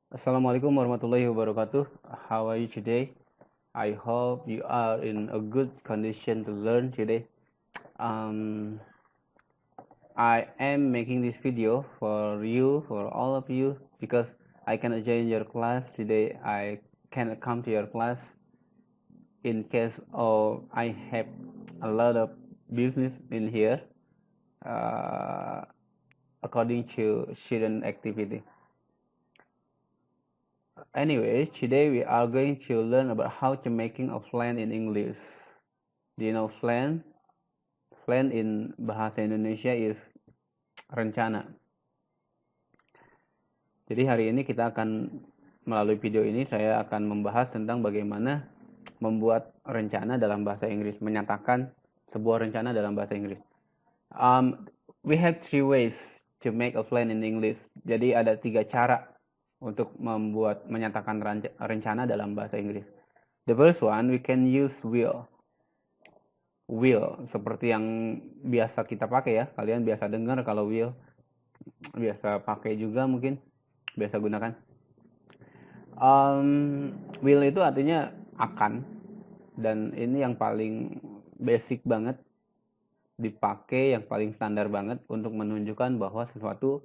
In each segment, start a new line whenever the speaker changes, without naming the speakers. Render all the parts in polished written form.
Assalamualaikum warahmatullahi wabarakatuh. How are you today? I hope you are in a good condition to learn today. Um, I am making this video for you, for all of you, because I cannot join your class today. I cannot come to your class in case of I have a lot of business in here, uh, according to student activity. Anyway, today we are going to learn about how to making a plan in English. Do you know plan? Plan in bahasa Indonesia is rencana. Jadi hari ini kita akan melalui video ini saya akan membahas tentang bagaimana membuat rencana dalam bahasa Inggris, menyatakan sebuah rencana dalam bahasa Inggris. We have three ways to make a plan in English. Jadi ada tiga cara untuk menyatakan rencana dalam bahasa Inggris. The first one, we can use will. Will, seperti yang biasa kita pakai ya. Kalian biasa dengar kalau will, biasa pakai juga mungkin, biasa gunakan. Will itu artinya akan, dan ini yang paling basic banget dipakai, yang paling standar banget untuk menunjukkan bahwa sesuatu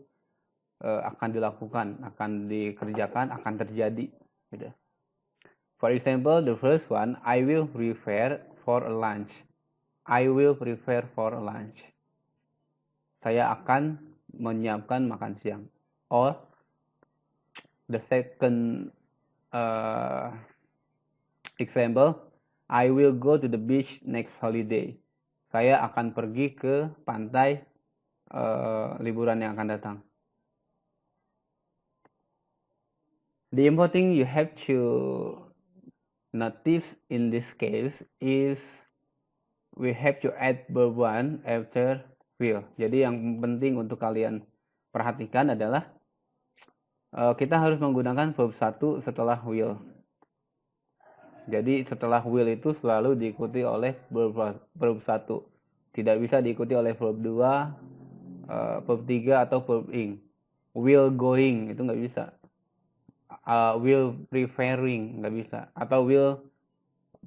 akan dilakukan, akan dikerjakan, akan terjadi. Gitu. For example, the first one, I will prepare for a lunch. I will prepare for a lunch. Saya akan menyiapkan makan siang. Or the second example, I will go to the beach next holiday. Saya akan pergi ke pantai liburan yang akan datang. The important thing you have to notice in this case is we have to add verb one after will. Jadi yang penting untuk kalian perhatikan adalah kita harus menggunakan verb 1 setelah will. Jadi setelah will itu selalu diikuti oleh verb 1. Tidak bisa diikuti oleh verb 2, verb 3 atau verb ing. Will going itu nggak bisa. Will preparing nggak bisa. Atau will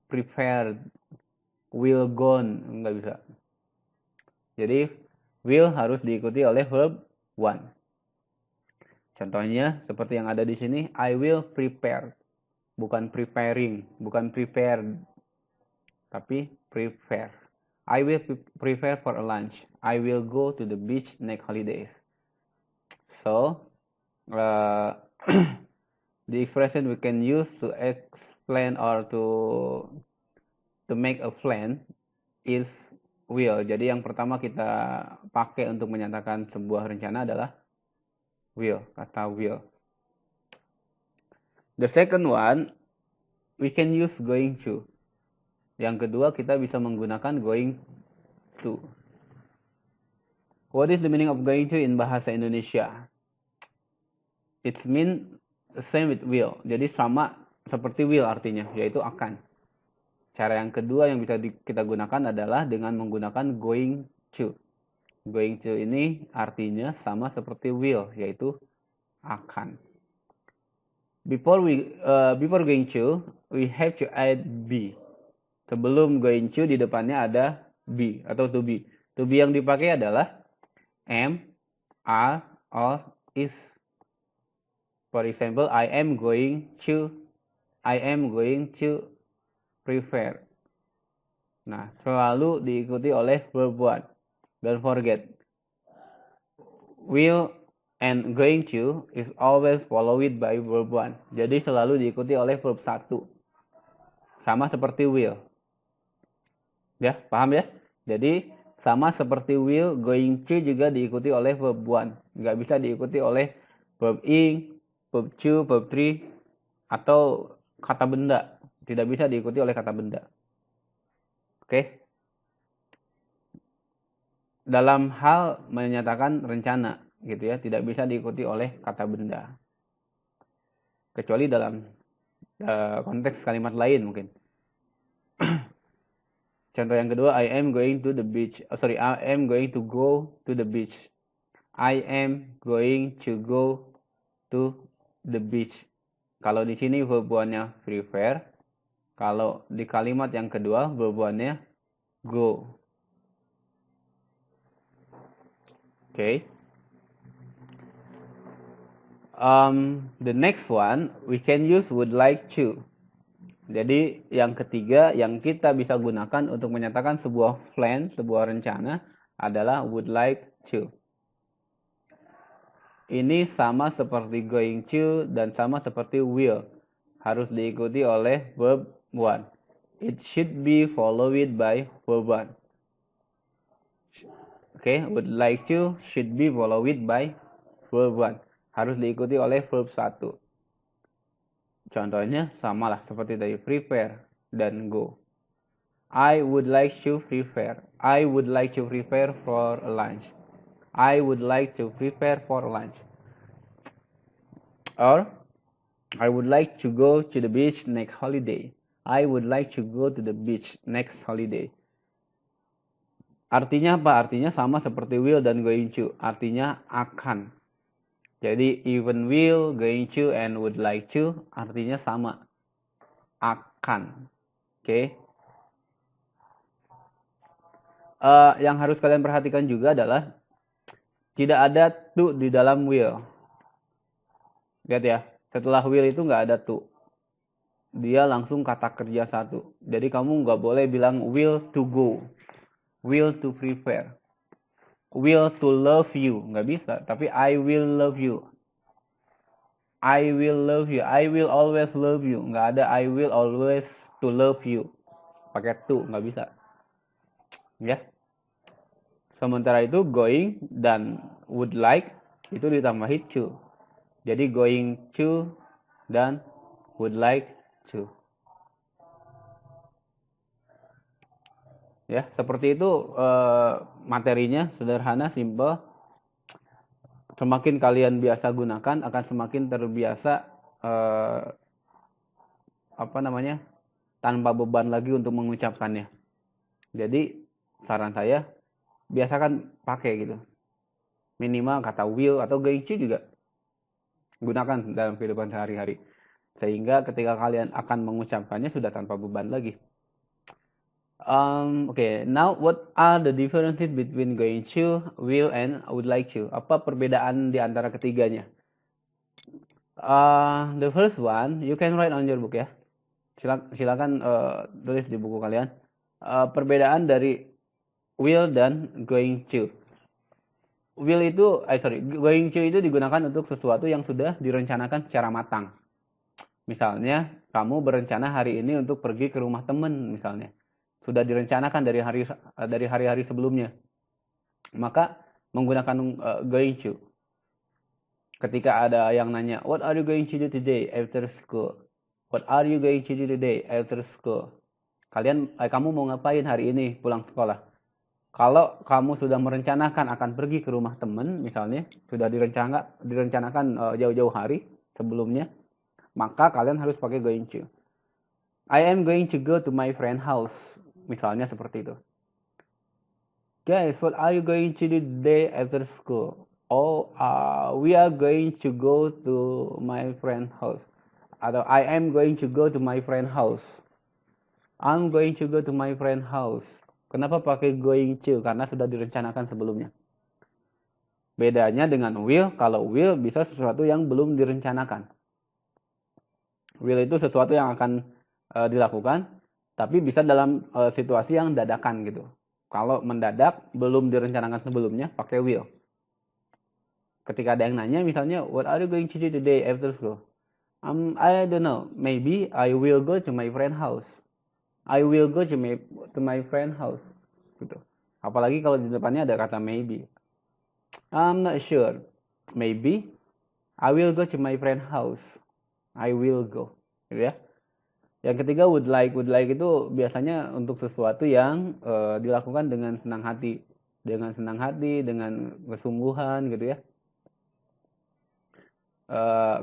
prepared, will gone nggak bisa. Jadi will harus diikuti oleh verb one. Contohnya seperti yang ada di sini, I will prepare, bukan preparing, bukan prepared, tapi prepare. I will prepare for a lunch. I will go to the beach next holidays. So the expression we can use to explain or to make a plan is will. Jadi yang pertama kita pakai untuk menyatakan sebuah rencana adalah will, kata will. The second one, we can use going to. Yang kedua, kita bisa menggunakan going to. What is the meaning of going to in bahasa Indonesia? It mean the same with will. Jadi sama seperti will artinya, yaitu akan. Cara yang kedua yang bisa kita gunakan adalah dengan menggunakan going to. Going to ini artinya sama seperti will, yaitu akan. Before going to, we have to add be. Sebelum going to di depannya ada be atau to be. To be yang dipakai adalah am, are, or is. For example, I am going to prepare. Nah, selalu diikuti oleh verb one. Don't forget. Will and going to is always followed by verb one. Jadi selalu diikuti oleh verb 1. Sama seperti will. Ya, paham ya? Jadi sama seperti will, going to juga diikuti oleh verb one. Nggak bisa diikuti oleh verb ing, verb to, verb three, atau kata benda. Tidak bisa diikuti oleh kata benda. Oke? Dalam hal menyatakan rencana, gitu ya, tidak bisa diikuti oleh kata benda. Kecuali dalam konteks kalimat lain mungkin. Contoh yang kedua, I am going to the beach. I am going to go to the beach. I am going to go to the beach. Kalau di sini verb one-nya prefer. Kalau di kalimat yang kedua verb one-nya go. Okay. The next one we can use would like to. Jadi yang ketiga yang kita bisa gunakan untuk menyatakan sebuah plan, sebuah rencana adalah would like to. Ini sama seperti going to dan sama seperti will. Harus diikuti oleh verb one. It should be followed by verb one. Okay, would like to should be followed by verb one. Harus diikuti oleh verb 1. Contohnya samalah seperti tadi prepare dan go. I would like to prepare. I would like to prepare for lunch. I would like to prepare for lunch. Or I would like to go to the beach next holiday. I would like to go to the beach next holiday. Artinya apa? Artinya sama seperti will dan going to. Artinya akan. Jadi even will, going to, and would like to artinya sama. Akan. Oke. Yang harus kalian perhatikan juga adalah tidak ada to di dalam will. Lihat ya, setelah will itu nggak ada to. Dia langsung kata kerja satu. Jadi kamu nggak boleh bilang will to go, will to prepare, will to love you. Nggak bisa, tapi I will love you. I will love you. I will always love you. Nggak ada I will always to love you. Pakai to, nggak bisa. Ya. Sementara itu going dan would like itu ditambahi to. Jadi going to dan would like to. Ya, seperti itu materinya sederhana, simple. Semakin kalian biasa gunakan akan semakin terbiasa tanpa beban lagi untuk mengucapkannya. Jadi saran saya biasakan pakai gitu. Minimal kata will atau going to juga gunakan dalam kehidupan sehari-hari. Sehingga ketika kalian akan mengucapkannya sudah tanpa beban lagi. Okay, now what are the differences between going to, will, and would like to? Apa perbedaan di antara ketiganya? The first one, you can write on your book ya. Silakan tulis di buku kalian. Perbedaan dari will dan going to. Going to itu digunakan untuk sesuatu yang sudah direncanakan secara matang. Misalnya, kamu berencana hari ini untuk pergi ke rumah teman misalnya. Sudah direncanakan dari hari-hari sebelumnya. Maka menggunakan going to. Ketika ada yang nanya, what are you going to do today after school? What are you going to do today after school? Kamu mau ngapain hari ini pulang sekolah? Kalau kamu sudah merencanakan akan pergi ke rumah teman, misalnya, sudah direncanakan jauh-jauh hari sebelumnya, maka kalian harus pakai going to. I am going to go to my friend's house. Misalnya seperti itu. Guys, what are you going to do today after school? Oh, we are going to go to my friend's house. Atau I am going to go to my friend's house. I'm going to go to my friend's house. Kenapa pakai going to? Karena sudah direncanakan sebelumnya. Bedanya dengan will, kalau will bisa sesuatu yang belum direncanakan. Will itu sesuatu yang akan dilakukan, tapi bisa dalam situasi yang dadakan gitu. Kalau mendadak, belum direncanakan sebelumnya, pakai will. Ketika ada yang nanya, misalnya, what are you going to do today after school? I don't know. Maybe I will go to my friend's house. I will go to my friend's house. Gitu. Apalagi kalau di depannya ada kata maybe. I'm not sure. Maybe I will go to my friend's house. I will go. Gitu ya. Yang ketiga would like. Would like itu biasanya untuk sesuatu yang dilakukan dengan senang hati. Dengan senang hati, dengan kesungguhan gitu ya.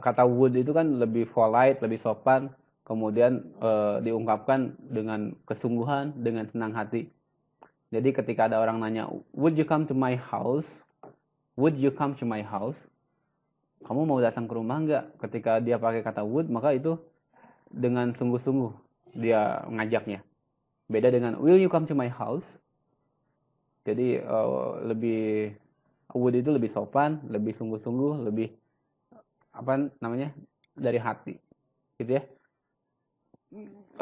Kata would itu kan lebih polite, lebih sopan. Kemudian diungkapkan dengan kesungguhan, dengan senang hati. Jadi ketika ada orang nanya, would you come to my house? Would you come to my house? kamu mau datang ke rumah nggak? Ketika dia pakai kata would, maka itu dengan sungguh-sungguh dia ngajaknya. Beda dengan will you come to my house? Jadi lebih would itu lebih sopan, lebih sungguh-sungguh, lebih apa namanya, dari hati, gitu ya.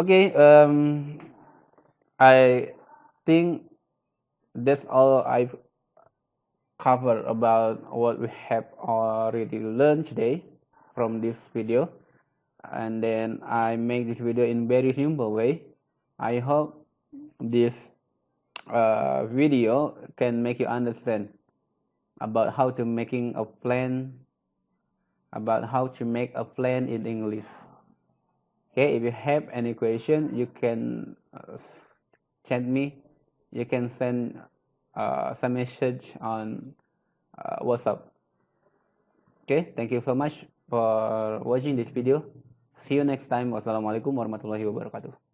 Oke, I think that's all I've covered about what we have already learned today from this video. And then I make this video in very simple way. I hope this video can make you understand about how to making a plan, about how to make a plan in English. Okay, if you have any question, you can send me. You can send some message on WhatsApp. Okay, thank you so much for watching this video. See you next time. Wassalamualaikum warahmatullahi wabarakatuh.